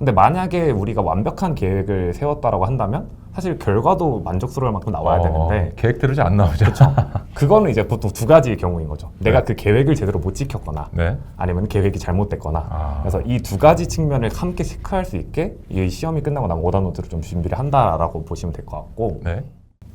근데 만약에 우리가 완벽한 계획을 세웠다라고 한다면 사실 결과도 만족스러울 만큼 나와야 되는데 계획대로 잘 안 나오죠. 그거는 이제 보통 두 가지의 경우인 거죠. 내가 네. 그 계획을 제대로 못 지켰거나 네. 아니면 계획이 잘못됐거나 그래서 이 두 가지 측면을 함께 체크할 수 있게 이 시험이 끝나고 나면 오답 노트를 좀 준비를 한다라고 보시면 될 것 같고 네.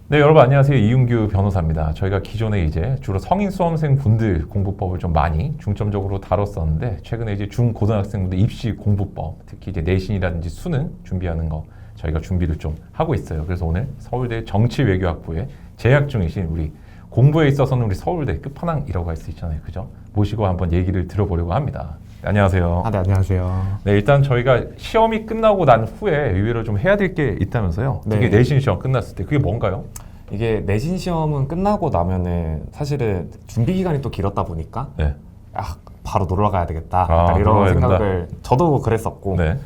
네, 여러분 안녕하세요. 이윤규 변호사입니다. 저희가 기존에 이제 주로 성인 수험생 분들 공부법을 좀 많이 중점적으로 다뤘었는데 최근에 이제 중고등학생분들 입시 공부법, 특히 이제 내신이라든지 수능 준비하는 거 저희가 준비를 좀 하고 있어요. 그래서 오늘 서울대 정치외교학부에 재학 중이신 우리 공부에 있어서는 우리 서울대 끝판왕이라고 할 수 있잖아요. 그죠? 모시고 한번 얘기를 들어보려고 합니다. 네, 안녕하세요. 네, 안녕하세요. 네, 일단 저희가 시험이 끝나고 난 후에 의외로 좀 해야 될 게 있다면서요? 네. 특히 내신 시험 끝났을 때 그게 뭔가요? 이게 내신 시험은 끝나고 나면은 사실은 준비 기간이 또 길었다 보니까 네. 바로 놀러 가야 되겠다 놀러 이런 가야 생각을 저도 그랬었고 네.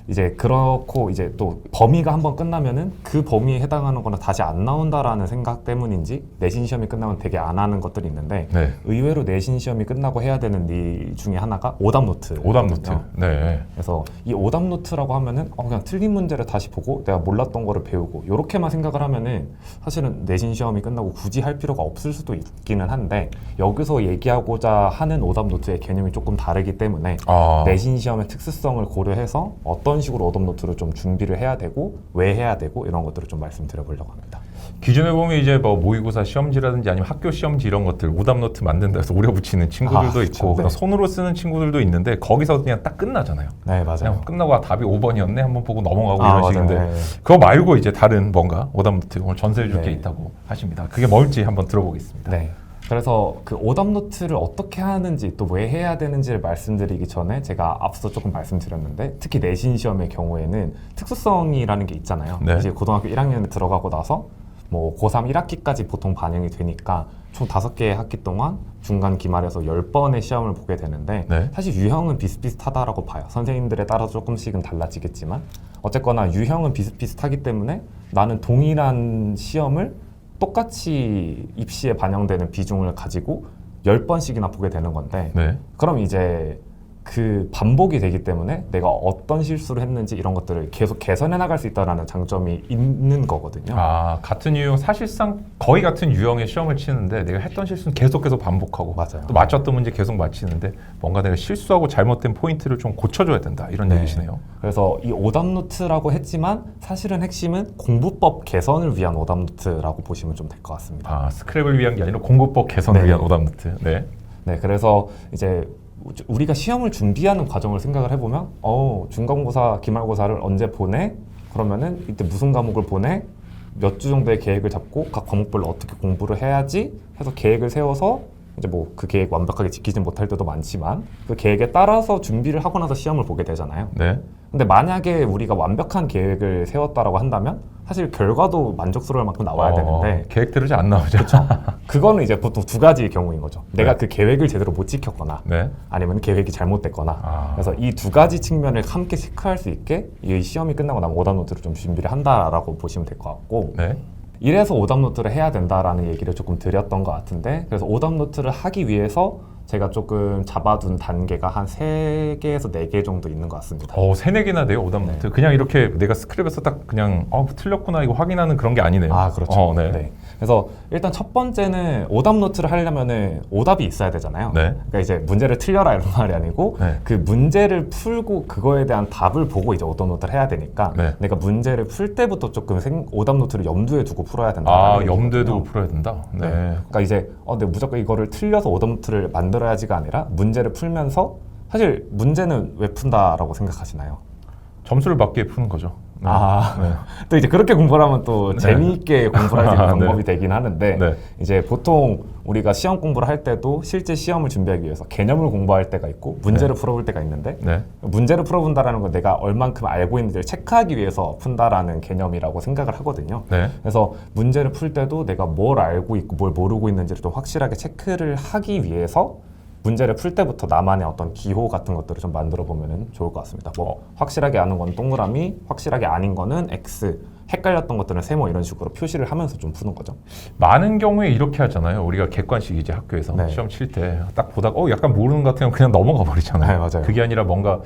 이제 그렇고 이제 또 범위가 한번 끝나면은 그 범위에 해당하는 거는 다시 안 나온다라는 생각 때문인지 내신 시험이 끝나면 되게 안 하는 것들이 있는데 네. 의외로 내신 시험이 끝나고 해야 되는 일 중에 하나가 오답 노트. 오답 노트. 네. 그래서 이 오답 노트라고 하면은 그냥 틀린 문제를 다시 보고 내가 몰랐던 거를 배우고 이렇게만 생각을 하면은 사실은 내신 시험이 끝나고 굳이 할 필요가 없을 수도 있기는 한데 여기서 얘기하고자 하는 오답 노트의 개념이 조금 다르기 때문에 내신 시험의 특수성을 고려해서 어떤 식으로 오답 노트를 좀 준비를 해야 되고 왜 해야 되고 이런 것들을 좀 말씀드려보려고 합니다. 기존에 보면 이제 뭐 모의고사 시험지라든지 아니면 학교 시험지 이런 것들 오답 노트 만든다 해서 오려 붙이는 친구들도 그렇죠. 있고 그냥 네. 손으로 쓰는 친구들도 있는데 거기서 그냥 딱 끝나잖아요. 네, 맞아요. 그냥 끝나고 답이 5번이었네 한번 보고 넘어가고 이런 맞아요. 식인데 네. 그거 말고 이제 다른 뭔가 오답 노트 오늘 전수해 줄 게 네. 있다고 하십니다. 그게 뭘지 한번 들어보겠습니다. 네. 그래서 그 오답 노트를 어떻게 하는지 또 왜 해야 되는지를 말씀드리기 전에 제가 앞서 조금 말씀드렸는데 특히 내신 시험의 경우에는 특수성이라는 게 있잖아요. 네. 이제 고등학교 1학년에 들어가고 나서 뭐 고3 1학기까지 보통 반영이 되니까 총 5개의 학기 동안 중간 기말에서 10번의 시험을 보게 되는데 네. 사실 유형은 비슷비슷하다라고 봐요. 선생님들에 따라서 조금씩은 달라지겠지만 어쨌거나 유형은 비슷비슷하기 때문에 나는 동일한 시험을 똑같이 입시에 반영되는 비중을 가지고 10번씩이나 보게 되는 건데 네. 그럼 이제 그 반복이 되기 때문에 내가 어떤 실수를 했는지 이런 것들을 계속 개선해 나갈 수 있다는 장점이 있는 거거든요. 같은 유형 사실상 거의 같은 유형의 시험을 치는데 내가 했던 실수는 계속 반복하고 맞아요. 또 맞췄던 문제 계속 맞히는데 뭔가 내가 실수하고 잘못된 포인트를 좀 고쳐줘야 된다 이런 네. 얘기시네요. 그래서 이 오답 노트라고 했지만 사실은 핵심은 공부법 개선을 위한 오답 노트라고 보시면 좀 될 것 같습니다. 스크랩을 위한 게 아니라 공부법 개선을 네. 위한 오답 노트. 네. 네, 그래서 이제 우리가 시험을 준비하는 과정을 생각을 해보면 중간고사, 기말고사를 언제 보내? 그러면은 이때 무슨 과목을 보내? 몇 주 정도의 계획을 잡고 각 과목별로 어떻게 공부를 해야지 해서 계획을 세워서 이제 뭐 그 계획 완벽하게 지키지 못할 때도 많지만 그 계획에 따라서 준비를 하고 나서 시험을 보게 되잖아요. 네. 근데 만약에 우리가 완벽한 계획을 세웠다라고 한다면 사실 결과도 만족스러울 만큼 나와야 되는데 계획대로 잘 안 나오죠. 그거는 이제 보통 두 가지의 경우인 거죠. 내가 네. 그 계획을 제대로 못 지켰거나 네. 아니면 계획이 잘못됐거나 그래서 이 두 가지 측면을 함께 체크할 수 있게 이 시험이 끝나고 나면 오답 노트를 좀 준비를 한다라고 보시면 될 것 같고 네. 이래서 오답 노트를 해야 된다라는 얘기를 조금 드렸던 것 같은데 그래서 오답 노트를 하기 위해서 제가 조금 잡아둔 단계가 한 3개에서 4개 정도 있는 것 같습니다. 3-4개나 돼요 오답 노트. 그냥 이렇게 내가 스크랩에서 딱 그냥 틀렸구나 이거 확인하는 그런 게 아니네요. 그렇죠. 네. 네. 그래서 일단 첫 번째는 오답 노트를 하려면은 오답이 있어야 되잖아요. 네. 그러니까 이제 문제를 틀려라 이런 말이 아니고 네. 그 문제를 풀고 그거에 대한 답을 보고 이제 오답 노트를 해야 되니까 네. 내가 문제를 풀 때부터 조금 오답 노트를 염두에 두고 풀어야 된다. 염두에 두고 풀어야 된다. 네. 그러니까 이제 내가 무조건 이거를 틀려서 오답 노트를 만들어야지가 아니라 문제를 풀면서 사실 문제는 왜 푼다라고 생각하시나요? 점수를 맞게 푸는 거죠. 네. 네. 또 이제 그렇게 공부를 하면 또 네. 재미있게 공부를 할 수 있는 방법이 네. 되긴 하는데 네. 이제 보통 우리가 시험 공부를 할 때도 실제 시험을 준비하기 위해서 개념을 공부할 때가 있고 문제를 풀어볼 때가 있는데 네. 문제를 풀어본다라는 건 내가 얼만큼 알고 있는지를 체크하기 위해서 푼다라는 개념이라고 생각을 하거든요. 네. 그래서 문제를 풀 때도 내가 뭘 알고 있고 뭘 모르고 있는지를 좀 확실하게 체크를 하기 위해서 문제를 풀 때부터 나만의 어떤 기호 같은 것들을 좀 만들어 보면 좋을 것 같습니다. 뭐 확실하게 아는 건 동그라미, 확실하게 아닌 거는 X, 헷갈렸던 것들은 세모 이런 식으로 표시를 하면서 좀 푸는 거죠. 많은 경우에 이렇게 하잖아요. 우리가 객관식 이제 학교에서 네. 시험 칠 때 딱 보다가 약간 모르는 것 같으면 그냥 넘어가 버리잖아요. 네, 맞아요. 그게 아니라 뭔가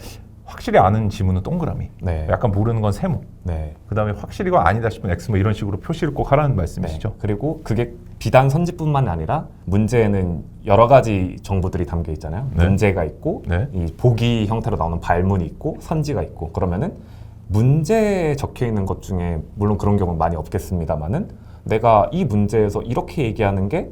확실히 아는 지문은 동그라미, 네. 약간 모르는 건 세모, 네. 그다음에 확실히가 아니다 싶으면 X 뭐 이런 식으로 표시를 꼭 하라는 말씀이시죠? 네. 그리고 그게 비단 선지뿐만 아니라 문제에는 여러 가지 정보들이 담겨 있잖아요. 네. 문제가 있고 네. 이 보기 형태로 나오는 발문이 있고 선지가 있고 그러면은 문제에 적혀 있는 것 중에 물론 그런 경우는 많이 없겠습니다만은 내가 이 문제에서 이렇게 얘기하는 게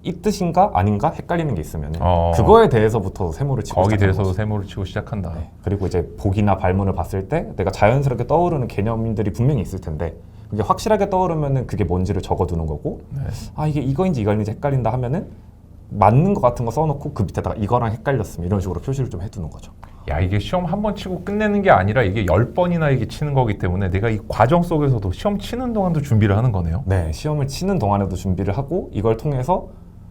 이 뜻인가 아닌가 헷갈리는 게 있으면 그거에 대해서부터 세모를 치고 거기 시작하는 대해서도 거죠. 세모를 치고 시작한다. 네. 그리고 이제 보기나 발문을 봤을 때 내가 자연스럽게 떠오르는 개념들이 분명히 있을 텐데 그게 확실하게 떠오르면은 그게 뭔지를 적어두는 거고 네. 아 이게 이거인지 이거인지 헷갈린다 하면은 맞는 것 같은 거 써놓고 그 밑에다가 이거랑 헷갈렸으면 이런 식으로 표시를 좀 해두는 거죠. 야, 이게 시험 한 번 치고 끝내는 게 아니라 이게 10번이나 이게 치는 거기 때문에 내가 이 과정 속에서도 시험 치는 동안도 준비를 하는 거네요. 네, 시험을 치는 동안에도 준비를 하고 이걸 통해서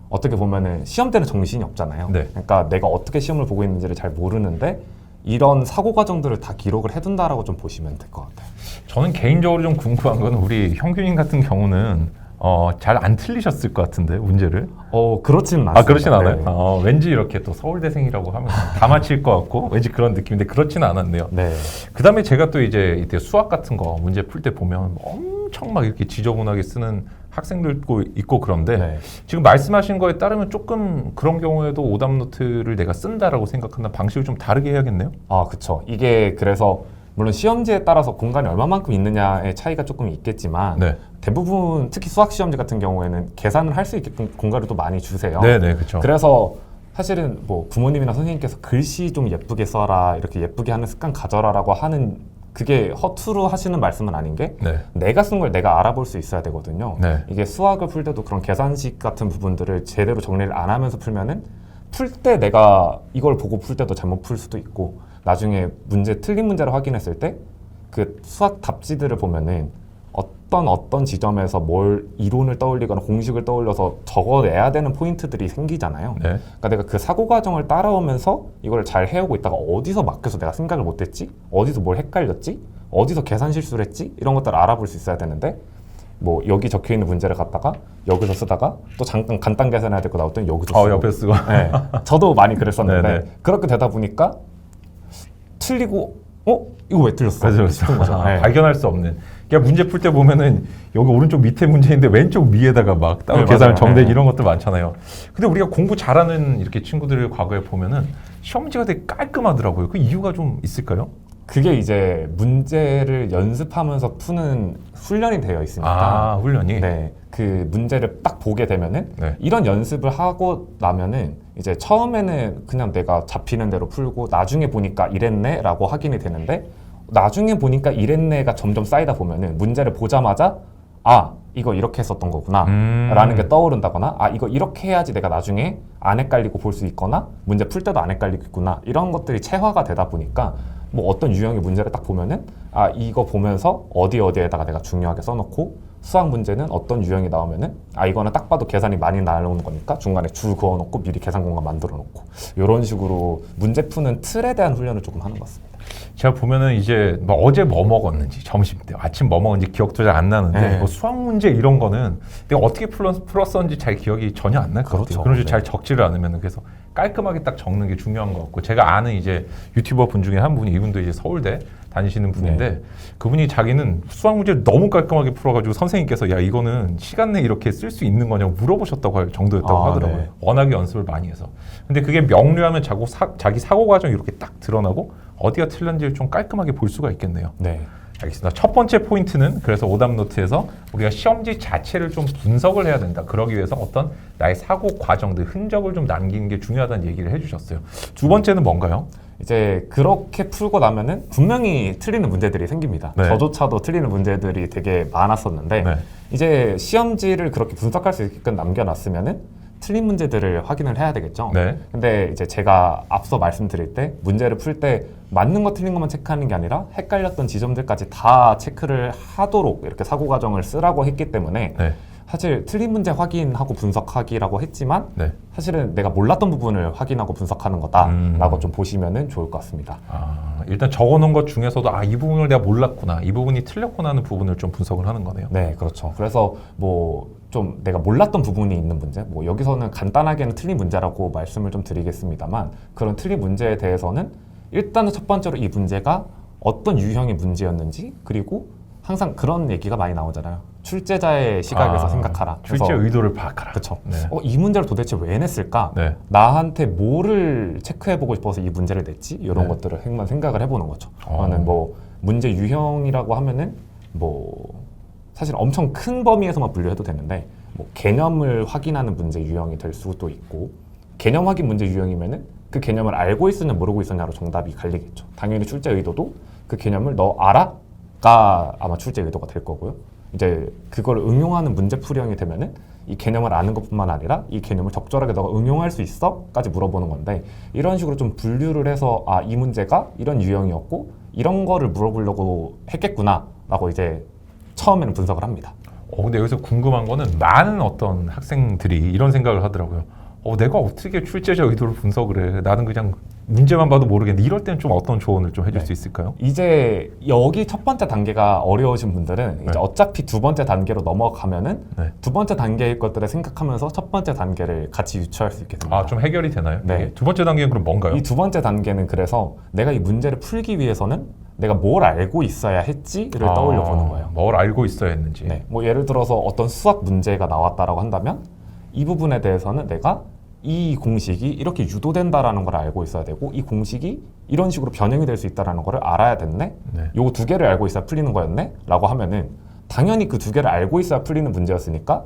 어떻게 보면은 시험 때는 정신이 없잖아요. 네. 그러니까 내가 어떻게 시험을 보고 있는지를 잘 모르는데 이런 사고 과정들을 다 기록을 해둔다라고 좀 보시면 될 것 같아요. 저는 개인적으로 좀 궁금한 건 우리 형균님 같은 경우는 잘 안 틀리셨을 것 같은데 문제를. 그렇지는 않습니다. 아, 그렇진 않아요? 네. 왠지 이렇게 또 서울대생이라고 하면 다 맞힐 것 같고 왠지 그런 느낌인데 그렇지는 않았네요. 네. 그 다음에 제가 또 이제 이때 수학 같은 거 문제 풀 때 보면 엄청 막 이렇게 지저분하게 쓰는 학생들도 있고 그런데 네. 지금 말씀하신 거에 따르면 조금 그런 경우에도 오답 노트를 내가 쓴다라고 생각하는 방식을 좀 다르게 해야겠네요. 아, 그쵸. 이게 그래서 물론 시험지에 따라서 공간이 얼마만큼 있느냐의 차이가 조금 있겠지만 네. 대부분 특히 수학 시험지 같은 경우에는 계산을 할 수 있게끔 공간을 또 많이 주세요. 네네, 그렇죠. 그래서 사실은 뭐 부모님이나 선생님께서 글씨 좀 예쁘게 써라 이렇게 예쁘게 하는 습관 가져라라고 하는 그게 허투루 하시는 말씀은 아닌 게 네. 내가 쓴 걸 내가 알아볼 수 있어야 되거든요. 네. 이게 수학을 풀 때도 그런 계산식 같은 부분들을 제대로 정리를 안 하면서 풀면은 풀 때 내가 이걸 보고 풀 때도 잘못 풀 수도 있고 나중에 문제 틀린 문제를 확인했을 때 그 수학 답지들을 보면은 어떤 지점에서 뭘 이론을 떠올리거나 공식을 떠올려서 적어내야 되는 포인트들이 생기잖아요. 네. 그러니까 내가 그 사고 과정을 따라오면서 이걸 잘 해오고 있다가 어디서 막혀서 내가 생각을 못했지? 어디서 뭘 헷갈렸지? 어디서 계산 실수를 했지? 이런 것들을 알아볼 수 있어야 되는데 뭐 여기 적혀 있는 문제를 갖다가 여기서 쓰다가 또 잠깐 간단 계산해야 될 거 나올 땐 여기서 쓰고 옆에 쓰고. 네. 저도 많이 그랬었는데 네네. 그렇게 되다 보니까 틀리고 이거 왜 틀렸어? 싶은 거죠. 네. 발견할 수 없는. 그러니까 문제 풀 때 보면은 여기 오른쪽 밑에 문제인데 왼쪽 위에다가 막 따로 네, 계산을 맞아요. 정대 네. 이런 것들 많잖아요. 근데 우리가 공부 잘하는 이렇게 친구들을 과거에 보면은 시험지가 되게 깔끔하더라고요. 그 이유가 좀 있을까요? 그게 이제 문제를 연습하면서 푸는 훈련이 되어 있으니까 훈련이. 네, 그 문제를 딱 보게 되면은 네. 이런 연습을 하고 나면은 이제 처음에는 그냥 내가 잡히는 대로 풀고 나중에 보니까 이랬네라고 확인이 되는데 나중에 보니까 이랬네가 점점 쌓이다 보면은 문제를 보자마자 이거 이렇게 했었던 거구나 라는 게 떠오른다거나 이거 이렇게 해야지 내가 나중에 안 헷갈리고 볼 수 있거나 문제 풀 때도 안 헷갈리겠구나 이런 것들이 체화가 되다 보니까 뭐 어떤 유형의 문제를 딱 보면은 이거 보면서 어디에다가 내가 중요하게 써놓고 수학 문제는 어떤 유형이 나오면은 이거는 딱 봐도 계산이 많이 나오는 거니까 중간에 줄 그어놓고 미리 계산 공간 만들어 놓고 이런 식으로 문제 푸는 틀에 대한 훈련을 조금 하는 것 같습니다. 제가 보면은 이제 뭐 어제 뭐 먹었는지 점심 때 아침 뭐 먹었는지 기억도 잘 안 나는데 네. 뭐 수학 문제 이런 거는 내가 어떻게 풀었었는지 잘 기억이 전혀 안 날 것 그렇죠. 같아요. 그런 식으로 네. 잘 적지를 않으면 그래서 깔끔하게 딱 적는 게 중요한 것 같고 제가 아는 이제 유튜버 분 중에 한 분이 이분도 이제 서울대 다니시는 분인데 그분이 자기는 수학 문제를 너무 깔끔하게 풀어가지고 선생님께서 야 이거는 시간 내에 이렇게 쓸 수 있는 거냐고 물어보셨다고 할 정도였다고 하더라고요. 네. 워낙에 연습을 많이 해서. 근데 그게 명료하면 자기 사고 과정이 이렇게 딱 드러나고 어디가 틀렸는지를 좀 깔끔하게 볼 수가 있겠네요. 네. 알겠습니다. 첫 번째 포인트는 그래서 오답 노트에서 우리가 시험지 자체를 좀 분석을 해야 된다. 그러기 위해서 어떤 나의 사고 과정들, 흔적을 좀 남기는 게 중요하다는 얘기를 해주셨어요. 두 번째는 뭔가요? 이제 그렇게 풀고 나면은 분명히 틀리는 문제들이 생깁니다. 네. 저조차도 틀리는 문제들이 되게 많았었는데 네. 이제 시험지를 그렇게 분석할 수 있게끔 남겨놨으면은 틀린 문제들을 확인을 해야 되겠죠. 네. 근데 이제 제가 앞서 말씀드릴 때 문제를 풀 때 맞는 거 틀린 것만 체크하는 게 아니라 헷갈렸던 지점들까지 다 체크를 하도록 이렇게 사고 과정을 쓰라고 했기 때문에 네. 사실 틀린 문제 확인하고 분석하기라고 했지만 네. 사실은 내가 몰랐던 부분을 확인하고 분석하는 거다라고 좀 보시면은 좋을 것 같습니다. 일단 적어놓은 것 중에서도 이 부분을 내가 몰랐구나, 이 부분이 틀렸구나 하는 부분을 좀 분석을 하는 거네요. 네, 그렇죠. 그래서 뭐 좀 내가 몰랐던 부분이 있는 문제, 뭐 여기서는 간단하게는 틀린 문제라고 말씀을 좀 드리겠습니다만 그런 틀린 문제에 대해서는 일단은 첫 번째로 이 문제가 어떤 유형의 문제였는지, 그리고 항상 그런 얘기가 많이 나오잖아요. 출제자의 시각에서 생각하라. 출제 의도를 파악하라. 그렇죠. 네. 이 문제를 도대체 왜 냈을까? 네. 나한테 뭐를 체크해보고 싶어서 이 문제를 냈지? 이런 네. 것들을 한번 생각을 해보는 거죠. 저는 뭐 문제 유형이라고 하면은 뭐 사실 엄청 큰 범위에서만 분류해도 되는데, 뭐 개념을 확인하는 문제 유형이 될 수도 있고, 개념 확인 문제 유형이면은 그 개념을 알고 있었냐 모르고 있었냐로 정답이 갈리겠죠. 당연히 출제 의도도 그 개념을 너 알아?가 아마 출제 의도가 될 거고요. 이제 그걸 응용하는 문제풀이형이 되면은 이 개념을 아는 것뿐만 아니라 이 개념을 적절하게 너가 응용할 수 있어?까지 물어보는 건데, 이런 식으로 좀 분류를 해서 이 문제가 이런 유형이었고 이런 거를 물어보려고 했겠구나라고 이제 처음에는 분석을 합니다. 근데 여기서 궁금한 거는 많은 어떤 학생들이 이런 생각을 하더라고요. 내가 어떻게 출제자 의도를 분석을 해? 나는 그냥 문제만 봐도 모르겠는데, 이럴 때는 좀 어떤 조언을 좀 해줄 수 있을까요? 이제 여기 첫 번째 단계가 어려우신 분들은 이제 어차피 두 번째 단계로 넘어가면은 두 번째 단계의 것들을 생각하면서 첫 번째 단계를 같이 유추할 수 있게 됩니다. 좀 해결이 되나요? 네. 이게? 두 번째 단계는 그럼 뭔가요? 이 두 번째 단계는 그래서 내가 이 문제를 풀기 위해서는 내가 뭘 알고 있어야 했지를 떠올려 보는 거예요. 뭘 알고 있어야 했는지. 네. 뭐 예를 들어서 어떤 수학 문제가 나왔다라고 한다면 이 부분에 대해서는 내가 이 공식이 이렇게 유도된다라는 걸 알고 있어야 되고, 이 공식이 이런 식으로 변형이 될 수 있다라는 걸 알아야 됐네. 요 두 개를 알고 있어야 풀리는 거였네. 라고 하면은 당연히 그 두 개를 알고 있어야 풀리는 문제였으니까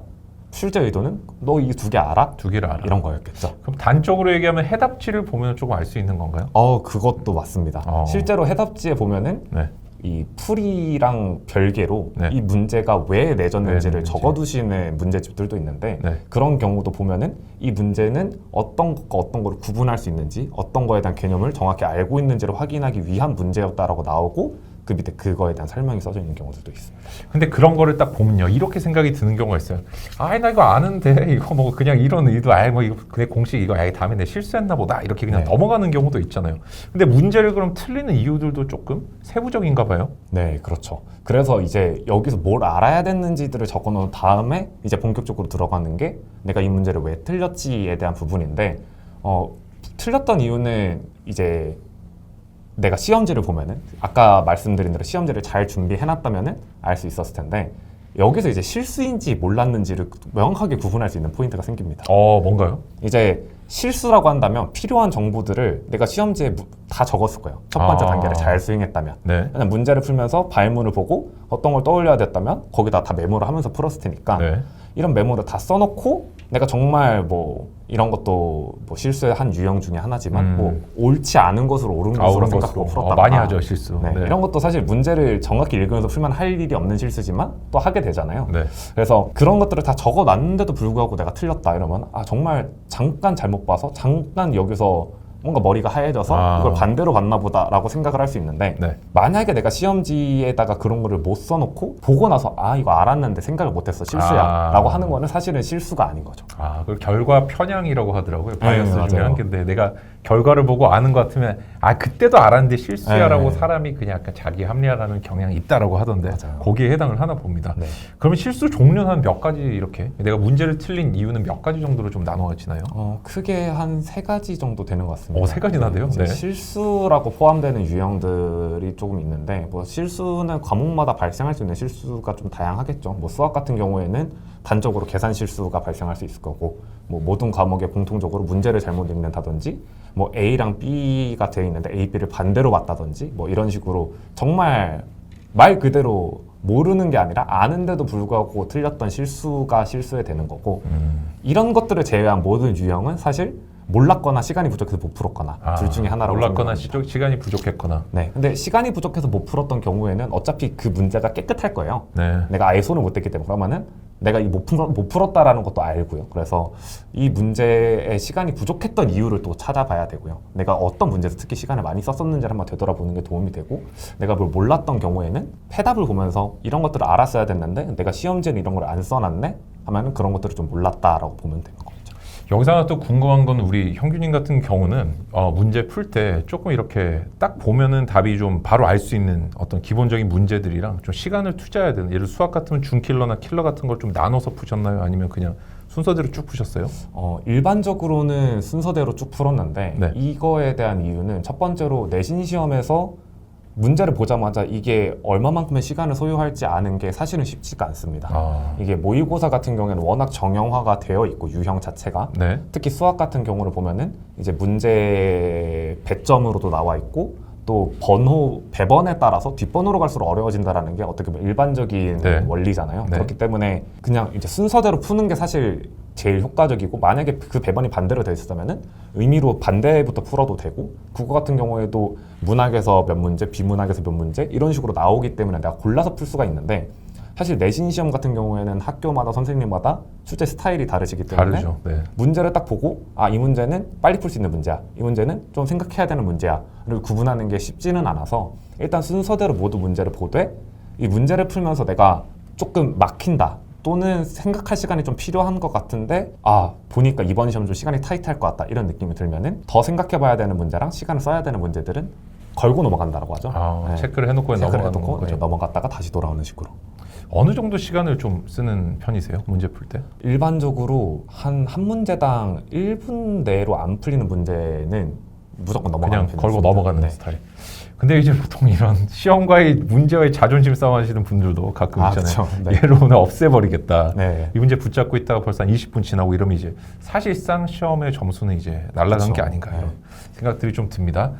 출제 의도는 너 이 두 개 알아? 두 개를 알아. 이런 거였겠죠. 그럼 단적으로 얘기하면 해답지를 보면 조금 알 수 있는 건가요? 그것도 맞습니다. 실제로 해답지에 보면은 이 풀이랑 별개로 이 문제가 왜 내줬는지를 적어두시는 문제집들도 있는데, 그런 경우도 보면은 이 문제는 어떤 것과 어떤 거를 구분할 수 있는지, 어떤 거에 대한 개념을 정확히 알고 있는지를 확인하기 위한 문제였다라고 나오고, 그 밑에 그거에 대한 설명이 써져 있는 경우들도 있습니다. 근데 그런 거를 딱 보면요, 이렇게 생각이 드는 경우가 있어요. 나 이거 아는데 이거 뭐 그냥 이런 의도 뭐 이거 내 공식 이거 다음에 내 실수했나 보다 이렇게 그냥 넘어가는 경우도 있잖아요. 근데 문제를 그럼 틀리는 이유들도 조금 세부적인가 봐요. 네, 그렇죠. 그래서 이제 여기서 뭘 알아야 됐는지들을 적어놓은 다음에 이제 본격적으로 들어가는 게 내가 이 문제를 왜 틀렸지에 대한 부분인데, 틀렸던 이유는 이제 내가 시험지를 보면은 아까 말씀드린 대로 시험지를 잘 준비해놨다면은 알 수 있었을 텐데, 여기서 이제 실수인지 몰랐는지를 명확하게 구분할 수 있는 포인트가 생깁니다. 뭔가요? 이제 실수라고 한다면 필요한 정보들을 내가 시험지에 다 적었을 거예요. 첫 번째 단계를 잘 수행했다면. 그냥 문제를 풀면서 발문을 보고 어떤 걸 떠올려야 됐다면 거기다 다 메모를 하면서 풀었을 테니까 이런 메모를 다 써놓고 내가 정말 뭐 이런 것도 뭐 실수한 유형 중에 하나지만 뭐 옳지 않은 것으로 옳은 것으로 생각하고 풀었다. 많이 하죠, 실수. 이런 것도 사실 문제를 정확히 읽으면서 풀면 할 일이 없는 실수지만 또 하게 되잖아요. 그래서 그런 것들을 다 적어놨는데도 불구하고 내가 틀렸다 이러면 정말 잠깐 잘못 봐서 잠깐 여기서 뭔가 머리가 하얘져서 이걸 반대로 봤나 보다라고 생각을 할 수 있는데, 만약에 내가 시험지에다가 그런 거를 못 써놓고 보고 나서 이거 알았는데 생각을 못했어, 실수야 라고 하는 거는 사실은 실수가 아닌 거죠. 그 결과 편향이라고 하더라고요. 바이어스 중에 한 개인데, 내가 결과를 보고 아는 것 같으면 그때도 알았는데 실수야라고 사람이 그냥 약간 자기 합리화라는 경향이 있다라고 하던데, 거기에 해당을 하나 봅니다. 그러면 실수 종류는 한 몇 가지, 이렇게 내가 문제를 틀린 이유는 몇 가지 정도로 좀 나눠지나요? 크게 한 3가지 정도 되는 것 같습니다. 3가지나 돼요? 실수라고 포함되는 유형들이 조금 있는데, 뭐 실수는 과목마다 발생할 수 있는 실수가 좀 다양하겠죠. 뭐 수학 같은 경우에는 단적으로 계산 실수가 발생할 수 있을 거고, 뭐 모든 과목에 공통적으로 문제를 잘못 읽는다든지, 뭐 A랑 B가 되어 있는데 A, B를 반대로 봤다든지, 뭐 이런 식으로 정말 말 그대로 모르는 게 아니라 아는데도 불구하고 틀렸던 실수가 실수에 되는 거고, 이런 것들을 제외한 모든 유형은 사실 몰랐거나 시간이 부족해서 못 풀었거나 둘 중에 하나라고 몰랐거나 생각합니다. 시간이 부족했거나. 근데 시간이 부족해서 못 풀었던 경우에는 어차피 그 문제가 깨끗할 거예요. 내가 아예 손을 못 댔기 때문에. 그러면은 내가 못 풀었다라는 것도 알고요. 그래서 이 문제에 시간이 부족했던 이유를 또 찾아봐야 되고요. 내가 어떤 문제에서 특히 시간을 많이 썼었는지를 한번 되돌아보는 게 도움이 되고, 내가 뭘 몰랐던 경우에는 해답을 보면서 이런 것들을 알았어야 됐는데 내가 시험지에는 이런 걸 안 써놨네 하면은 그런 것들을 좀 몰랐다라고 보면 되는 거죠. 여기서 하나 또 궁금한 건, 우리 형규님 같은 경우는 문제 풀 때 조금 이렇게 딱 보면은 답이 좀 바로 알 수 있는 어떤 기본적인 문제들이랑 좀 시간을 투자해야 되는, 예를 들어 수학 같으면 준킬러나 킬러 같은 걸 좀 나눠서 푸셨나요? 아니면 그냥 순서대로 쭉 푸셨어요? 일반적으로는 순서대로 쭉 풀었는데 네. 이거에 대한 이유는 첫 번째로 내신 시험에서 문제를 보자마자 이게 얼마만큼의 시간을 소요할지 아는 게 사실은 쉽지가 않습니다. 이게 모의고사 같은 경우에는 워낙 정형화가 되어 있고 유형 자체가 네. 특히 수학 같은 경우를 보면은 이제 문제 배점으로도 나와 있고 또 번호 배번에 따라서 뒷번호로 갈수록 어려워진다라는 게 어떻게 보면 일반적인 네. 원리잖아요. 네. 그렇기 때문에 그냥 이제 순서대로 푸는 게 사실 제일 효과적이고 만약에 그 배번이 반대로 돼 있었다면은 의미로 반대부터 풀어도 되고 국어 같은 경우에도 문학에서 몇 문제, 비문학에서 몇 문제 이런 식으로 나오기 때문에 내가 골라서 풀 수가 있는데 사실 내신 시험 같은 경우에는 학교마다 선생님마다 출제 스타일이 다르시기 때문에 다르죠. 네. 문제를 딱 보고 이 문제는 빨리 풀 수 있는 문제야. 이 문제는 좀 생각해야 되는 문제야. 를 구분하는 게 쉽지는 않아서 일단 순서대로 모두 문제를 보되 이 문제를 풀면서 내가 조금 막힌다. 또는 생각할 시간이 좀 필요한 것 같은데 보니까 이번 시험 좀 시간이 타이트할 것 같다. 이런 느낌이 들면은 더 생각해봐야 되는 문제랑 시간을 써야 되는 문제들은 걸고 넘어간다라고 하죠. 체크를 해놓고 체크를 넘어가는 해놓고 거죠. 넘어갔다가 다시 돌아오는 식으로. 어느 정도 시간을 좀 쓰는 편이세요? 문제 풀 때? 일반적으로 한 문제당 1분 내로 안 풀리는 문제는 무조건 넘어가는 그냥 걸고 편이었습니다. 넘어가는 네. 스타일. 근데 이제 보통 이런 시험과의 문제와의 자존심 싸움 하시는 분들도 가끔 있잖아요. 그쵸. 네. 얘를 오늘 없애버리겠다. 네. 이 문제 붙잡고 있다가 벌써 한 20분 지나고 이러면 이제 사실상 시험의 점수는 이제 날아간 게 그쵸. 아닌가 이런 네. 생각들이 좀 듭니다.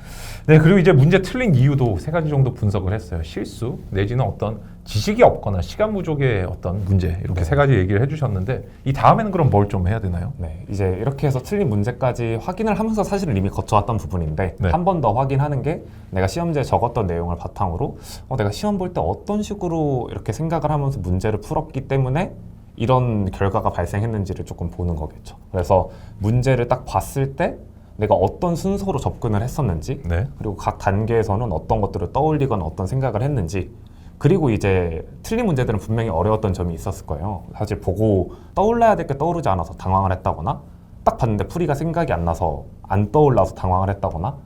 네, 그리고 이제 문제 틀린 이유도 세 가지 정도 분석을 했어요. 실수 내지는 어떤 지식이 없거나 시간 부족의 어떤 문제 이렇게 네. 세 가지 얘기를 해주셨는데 이 다음에는 그럼 뭘 좀 해야 되나요? 네, 이제 이렇게 해서 틀린 문제까지 확인을 하면서 사실은 이미 거쳐왔던 부분인데 네. 한 번 더 확인하는 게 내가 시험지에 적었던 내용을 바탕으로 내가 시험 볼 때 어떤 식으로 이렇게 생각을 하면서 문제를 풀었기 때문에 이런 결과가 발생했는지를 조금 보는 거겠죠. 그래서 문제를 딱 봤을 때 내가 어떤 순서로 접근을 했었는지 네. 그리고 각 단계에서는 어떤 것들을 떠올리거나 어떤 생각을 했는지 그리고 이제 틀린 문제들은 분명히 어려웠던 점이 있었을 거예요. 사실 보고 떠올라야 될 게 떠오르지 않아서 당황을 했다거나 딱 봤는데 풀이가 생각이 안 나서 안 떠올라서 당황을 했다거나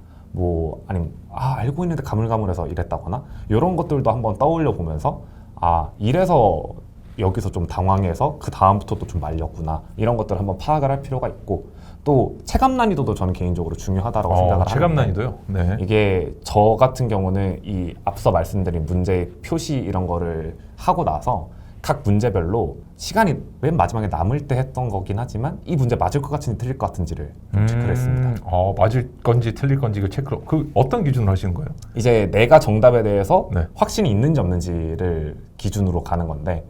아니면 알고 있는데 가물가물해서 이랬다거나 이런 것들도 한번 떠올려 보면서 이래서 여기서 좀 당황해서 그 다음부터도 좀 말렸구나 이런 것들을 한번 파악을 할 필요가 있고 또 체감 난이도도 저는 개인적으로 중요하다고 생각을 체감 하는데 난이도요? 네. 이게 저 같은 경우는 이 앞서 말씀드린 문제 표시 이런 거를 하고 나서 각 문제별로 시간이 맨 마지막에 남을 때 했던 거긴 하지만 이 문제 맞을 것 같은지 틀릴 것 같은지를 좀 체크를 했습니다. 맞을 건지 틀릴 건지 체크를 어떤 기준으로 하시는 거예요? 이제 내가 정답에 대해서 네. 확신이 있는지 없는지를 기준으로 가는 건데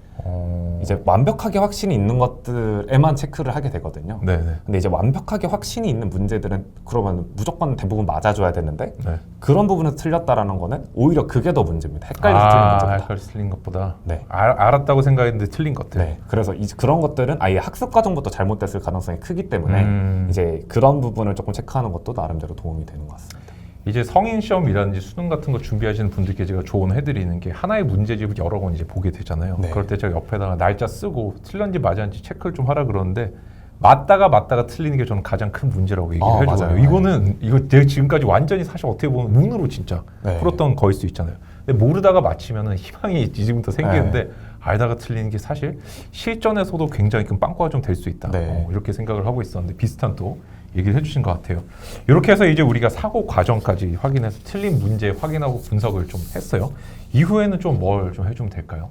이제 완벽하게 확신이 있는 것들에만 체크를 하게 되거든요. 네네. 근데 이제 완벽하게 확신이 있는 문제들은 그러면 무조건 대부분 맞아줘야 되는데 네. 그런 부분에서 틀렸다라는 거는 오히려 그게 더 문제입니다. 헷갈려서 틀린 문제보다. 헷갈려서 틀린 것보다. 네. 알았다고 생각했는데 틀린 것들. 네. 그래서 그런 것들은 아예 학습 과정부터 잘못됐을 가능성이 크기 때문에 이제 그런 부분을 조금 체크하는 것도 나름대로 도움이 되는 것 같습니다. 이제 성인 시험이라든지 수능 같은 거 준비하시는 분들께 제가 조언해드리는 게 하나의 문제집을 여러 권 이제 보게 되잖아요. 네. 그럴 때 제가 옆에다가 날짜 쓰고 틀렸는지 맞았는지 체크를 좀 하라 그러는데 맞다가 틀리는 게 저는 가장 큰 문제라고 얘기를 해줘요. 맞아요. 이거 제가 지금까지 완전히 사실 어떻게 보면 운으로 진짜 네. 풀었던 거일 수 있잖아요. 근데 모르다가 맞히면은 희망이 지금부터 생기는데 네. 알다가 틀리는 게 사실 실전에서도 굉장히 큰 빵꾸가 좀 될 수 있다. 네. 이렇게 생각을 하고 있었는데 비슷한 또 얘기를 해주신 것 같아요. 이렇게 해서 이제 우리가 사고 과정까지 확인해서 틀린 문제 확인하고 분석을 좀 했어요. 이후에는 좀 뭘 좀 해주면 될까요?